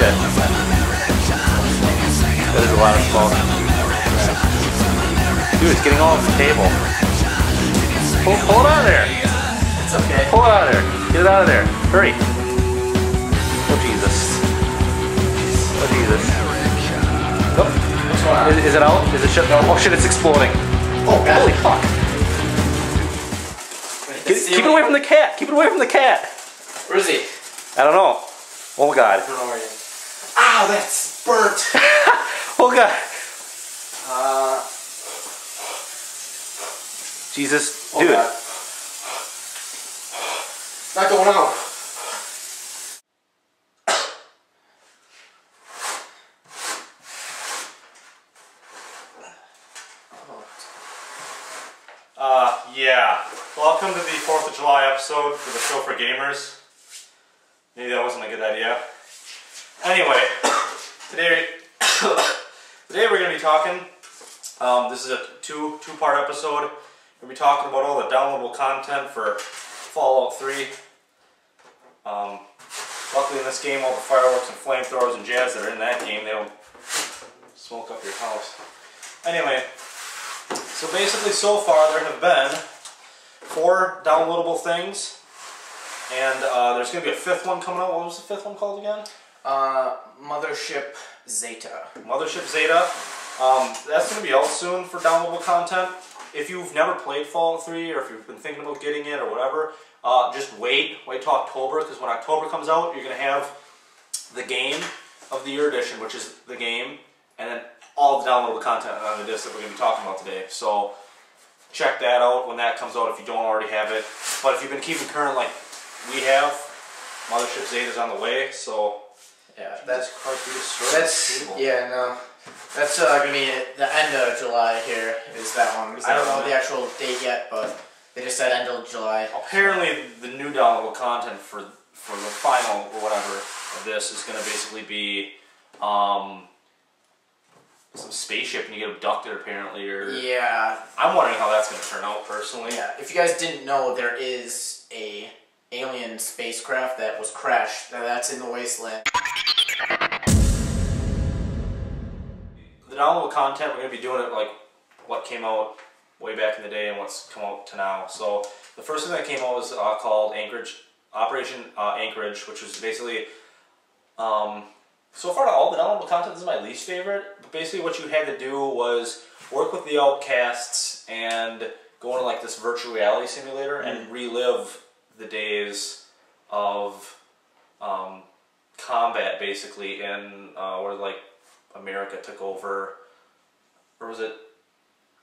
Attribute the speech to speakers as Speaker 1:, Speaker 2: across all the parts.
Speaker 1: shit. That is a lot of smoke. Dude, it's getting all off the table. Pull it out of there.
Speaker 2: It's okay.
Speaker 1: Pull it out of there. Get it out of there. Hurry. Oh, Jesus. Oh, Jesus. Nope.
Speaker 2: What's going on?
Speaker 1: Is it out? Is it shut? Oh, shit, it's exploding.
Speaker 2: Oh, God.
Speaker 1: Holy fuck. Keep it away from the cat. Keep it away from the cat.
Speaker 2: Where is he?
Speaker 1: I don't know. Oh, God.
Speaker 2: I don't know where he is. Ow, that's burnt.
Speaker 1: Oh, God. Jesus.
Speaker 2: Oh,
Speaker 1: Dude.
Speaker 2: God. Not going out.
Speaker 1: Yeah. Welcome to the 4th of July episode for the Show for Gamers. Maybe that wasn't a good idea. Anyway, today we're going to be talking, this is a two-part episode. We're going to be talking about all the downloadable content for Fallout 3. Luckily in this game, all the fireworks and flamethrowers and jazz that are in that game, they don't smoke up your house. Anyway, so basically so far there have been 4 downloadable things, and there's going to be a 5th one coming out. What was the 5th one called again?
Speaker 2: Mothership Zeta.
Speaker 1: Mothership Zeta. That's going to be out soon for downloadable content. If you've never played Fallout 3, or if you've been thinking about getting it or whatever, just wait till October, because when October comes out, you're going to have the Game of the Year edition, which is the game, and then all the downloadable content on the disc that we're going to be talking about today. So check that out when that comes out if you don't already have it. But if you've been keeping current like we have, Mothership Zeta is on the way, so
Speaker 2: Yeah,
Speaker 1: that's
Speaker 2: gonna be the end of July here. Is that one? I don't know the actual date yet, but they just said end of July.
Speaker 1: Apparently, the new downloadable content for the final or whatever of this is gonna basically be some spaceship and you get abducted apparently, or
Speaker 2: yeah.
Speaker 1: I'm wondering how that's gonna turn out personally.
Speaker 2: Yeah, if you guys didn't know, there is a alien spacecraft that was crashed. That's in the wasteland.
Speaker 1: The downloadable content, we're going to be doing it like what came out way back in the day and what's come out to now. So the first thing that came out was called Operation Anchorage, which was basically, so far all the downloadable content, this is my least favorite, but basically what you had to do was work with the outcasts and go into like this virtual reality simulator and relive the days of combat basically in where like America took over, or was it?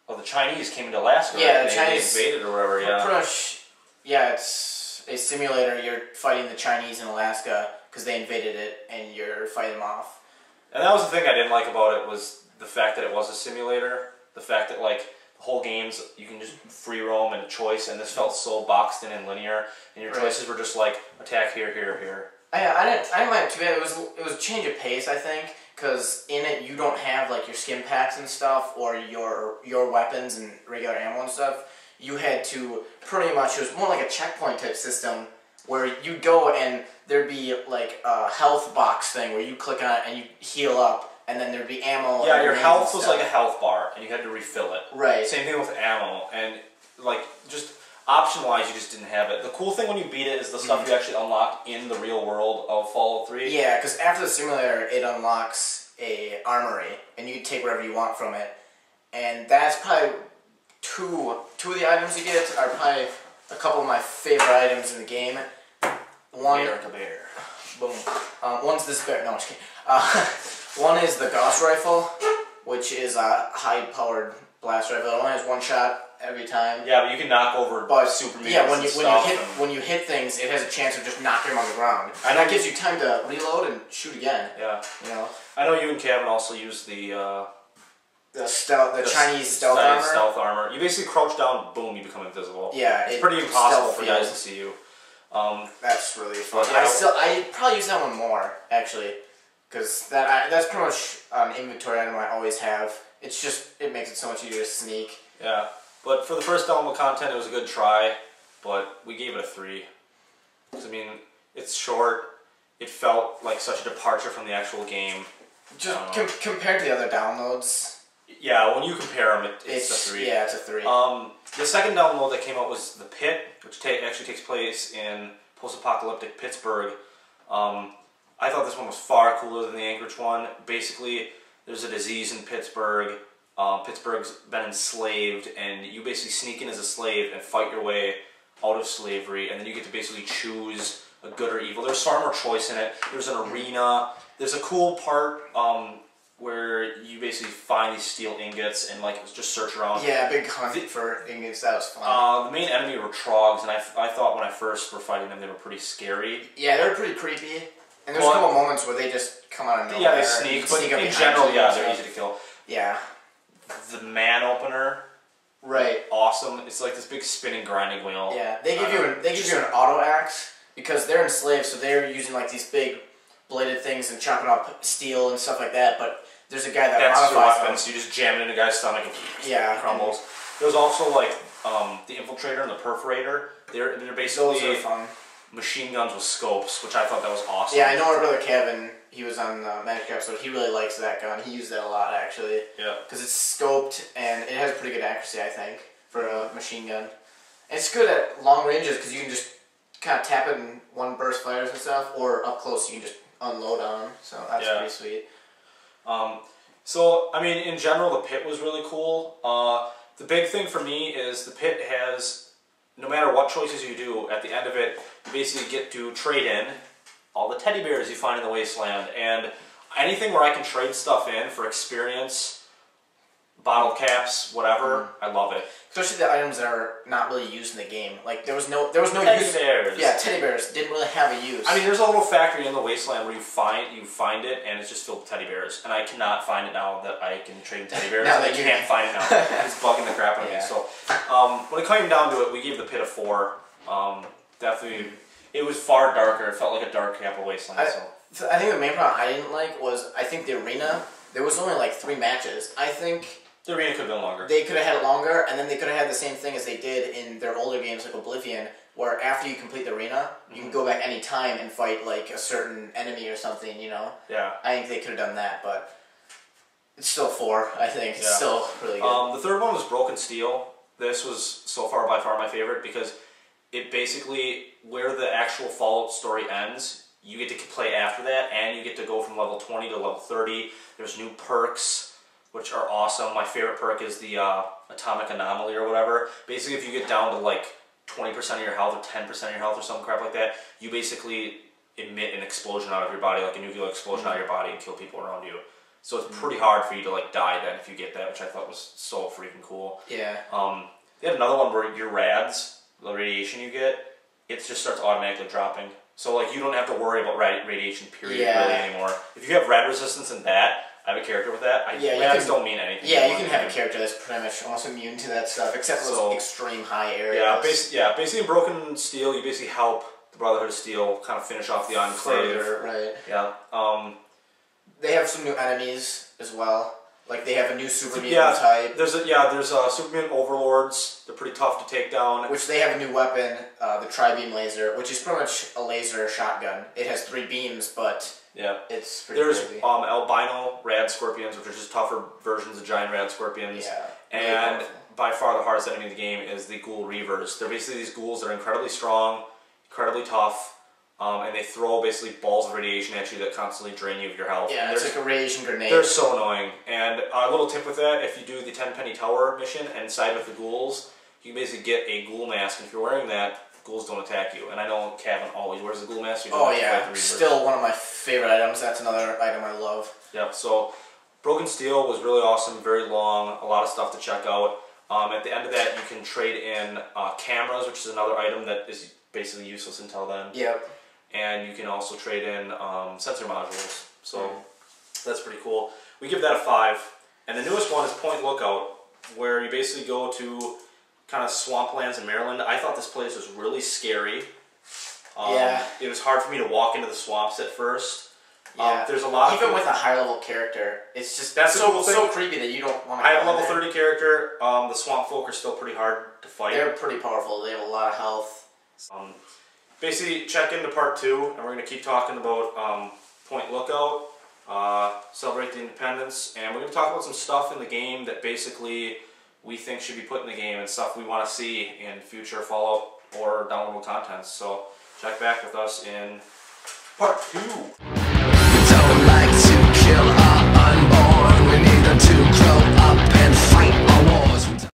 Speaker 1: Oh, the Chinese came into Alaska.
Speaker 2: Yeah,
Speaker 1: right?
Speaker 2: the Chinese
Speaker 1: invaded or whatever. Yeah.
Speaker 2: Pretty much. Yeah, it's a simulator. You're fighting the Chinese in Alaska because they invaded it, and you're fighting them off.
Speaker 1: And that was the thing I didn't like about it, was the fact that it was a simulator. The fact that like the whole game's you can just free roam and choice, and this felt so boxed in and linear, and your choices were just like attack here, here, here.
Speaker 2: I didn't mind too bad. It was a change of pace, I think. Because in it, you don't have like your skim packs and stuff, or your weapons and regular ammo and stuff. You had to pretty much, it was more like a checkpoint type system, where you'd go and there'd be like a health box thing where you click on it and you heal up, and then there'd be ammo.
Speaker 1: Yeah, your health was like a health bar, and you had to refill it.
Speaker 2: Right.
Speaker 1: Same thing with ammo, and like just option-wise, you just didn't have it. The cool thing when you beat it is the stuff you actually unlock in the real world of Fallout 3.
Speaker 2: Yeah, because after the simulator, it unlocks a armory, and you can take whatever you want from it. And that's probably two of the items you get are probably a couple of my favorite items in the game. One,
Speaker 1: America Bear.
Speaker 2: Boom. One's this bear. No, I'm just kidding. One is the Gauss rifle, which is a high-powered blast rifle. It only has one shot every time.
Speaker 1: Yeah, but you can knock over super mutants.
Speaker 2: Yeah, when you hit things, it has a chance of just knocking them on the ground, and that gives you time to reload and shoot again.
Speaker 1: Yeah,
Speaker 2: you know.
Speaker 1: I know you and Kevin also use the
Speaker 2: Chinese stealth armor.
Speaker 1: You basically crouch down, boom, you become invisible.
Speaker 2: Yeah,
Speaker 1: it's pretty impossible for guys to see you.
Speaker 2: That's really fun. I probably use that one more actually, because that's pretty much an inventory item I always have. It's just it makes it so much easier to sneak.
Speaker 1: Yeah. But for the first download content, it was a good try, but we gave it a 3. I mean, it's short, it felt like such a departure from the actual game.
Speaker 2: Just compared to the other downloads.
Speaker 1: Yeah, when you compare them, it's a 3.
Speaker 2: Yeah, it's a 3.
Speaker 1: The second download that came out was The Pit, which actually takes place in post-apocalyptic Pittsburgh. I thought this one was far cooler than the Anchorage one. Basically, there's a disease in Pittsburgh. Pittsburgh's been enslaved, and you basically sneak in as a slave and fight your way out of slavery, and then you get to basically choose a good or evil. There's far more choice in it. There's an arena. There's a cool part where you basically find these steel ingots and like just search around.
Speaker 2: Yeah, big hunt for ingots. That was fun.
Speaker 1: The main enemy were trogs, and I thought when I first were fighting them, they were pretty scary.
Speaker 2: Yeah, they were pretty creepy. And there's a couple moments where they just come out of nowhere.
Speaker 1: Yeah, they sneak, but in general, yeah, they're easy to kill.
Speaker 2: Yeah.
Speaker 1: The man opener.
Speaker 2: Right.
Speaker 1: Awesome. It's like this big spinning grinding wheel.
Speaker 2: Yeah, they give you an auto axe because they're enslaved, so they're using like these big bladed things and chopping up steel and stuff like that. But there's a guy that
Speaker 1: modifies
Speaker 2: modifies
Speaker 1: them, so you just jam it in a guy's stomach and crumbles. There's also like the infiltrator and the perforator. They're basically
Speaker 2: those are fun.
Speaker 1: Machine guns with scopes, which I thought that was awesome.
Speaker 2: Yeah, I know our brother Kevin. He was on the Magic episode. He really likes that gun. He used that a lot, actually.
Speaker 1: Yeah.
Speaker 2: Because it's scoped, and it has pretty good accuracy, I think, for a machine gun. And it's good at long ranges, because you can just kind of tap it in one burst fires and stuff, or up close you can just unload on them. So that's pretty sweet.
Speaker 1: So, I mean, in general, the Pit was really cool. The big thing for me is the Pit has, no matter what choices you do, at the end of it, you basically get to trade in all the teddy bears you find in the wasteland, and anything where I can trade stuff in for experience, bottle caps, whatever, I love it.
Speaker 2: Especially the items that are not really used in the game. Like there was no use.
Speaker 1: Teddy bears.
Speaker 2: Yeah, teddy bears didn't really have a use.
Speaker 1: I mean, there's a little factory in the wasteland where you find it, and it's just filled with teddy bears. And I cannot find it now that I can trade in teddy bears.
Speaker 2: No,
Speaker 1: I can't find it now. It's bugging the crap out of me. So, when it came down to it, we gave the Pit a 4. Definitely, it was far darker. It felt like a dark Capital Wasteland.
Speaker 2: I think the main problem I didn't like was I think the arena. There was only like 3 matches. I think.
Speaker 1: The arena could have been longer.
Speaker 2: They could have had it longer, and then they could have had the same thing as they did in their older games like Oblivion, where after you complete the arena, you can go back any time and fight like a certain enemy or something, you know?
Speaker 1: Yeah.
Speaker 2: I think they could have done that, but it's still 4, I think. It's still really good.
Speaker 1: The third one was Broken Steel. This was so far by far my favorite because it basically, where the actual Fallout story ends, you get to play after that, and you get to go from level 20 to level 30. There's new perks, which are awesome. My favorite perk is the Atomic Anomaly or whatever. Basically, if you get down to like 20% of your health or 10% of your health or some crap like that, you basically emit an explosion out of your body, like a nuclear explosion out of your body, and kill people around you. So it's pretty hard for you to like die then if you get that, which I thought was so freaking cool.
Speaker 2: Yeah.
Speaker 1: They had another one where your rads, the radiation you get, it just starts automatically dropping. So like you don't have to worry about radiation period really anymore. If you have rad resistance in that, I have a character with that. Rads don't mean anything.
Speaker 2: Yeah, you can have a character that's pretty much almost immune to that stuff, except for those extreme high areas.
Speaker 1: Basically in Broken Steel, you basically help the Brotherhood of Steel kind of finish off the Enclave.
Speaker 2: Right.
Speaker 1: Yeah.
Speaker 2: They have some new enemies as well. Like they have a new super mutant type.
Speaker 1: There's super mutant overlords. They're pretty tough to take down.
Speaker 2: Which they have a new weapon, the Tri-Beam Laser, which is pretty much a laser shotgun. It has 3 beams, but it's pretty crazy.
Speaker 1: Albino Rad Scorpions, which are just tougher versions of giant Rad Scorpions.
Speaker 2: Yeah.
Speaker 1: And by far the hardest enemy in the game is the Ghoul Reavers. They're basically these ghouls that are incredibly strong, incredibly tough, and they throw basically balls of radiation at you that constantly drain you of your health.
Speaker 2: Yeah, it's like a radiation grenade.
Speaker 1: They're so annoying. And a little tip with that, if you do the 10 Penny Tower mission and side with the ghouls, you can basically get a ghoul mask, and if you're wearing that, ghouls don't attack you. And I know Kevin always wears a ghoul mask.
Speaker 2: Still one of my favorite items. That's another item I love.
Speaker 1: Yep, so Broken Steel was really awesome, very long, a lot of stuff to check out. At the end of that, you can trade in cameras, which is another item that is basically useless until then.
Speaker 2: Yep.
Speaker 1: And you can also trade in sensor modules. So that's pretty cool. We give that a 5. And the newest one is Point Lookout, where you basically go to kind of swamplands in Maryland. I thought this place was really scary. It was hard for me to walk into the swamps at first.
Speaker 2: Yeah.
Speaker 1: There's a lot
Speaker 2: even with a high level character, it's just
Speaker 1: so
Speaker 2: creepy that you don't want to.
Speaker 1: I have a level 30 character. The swamp folk are still pretty hard to fight.
Speaker 2: They're pretty powerful. They have a lot of health.
Speaker 1: basically check into part 2, and we're going to keep talking about Point Lookout, Celebrate the Independence, and we're going to talk about some stuff in the game that basically we think should be put in the game and stuff we want to see in future Fallout or downloadable contents. So check back with us in part 2.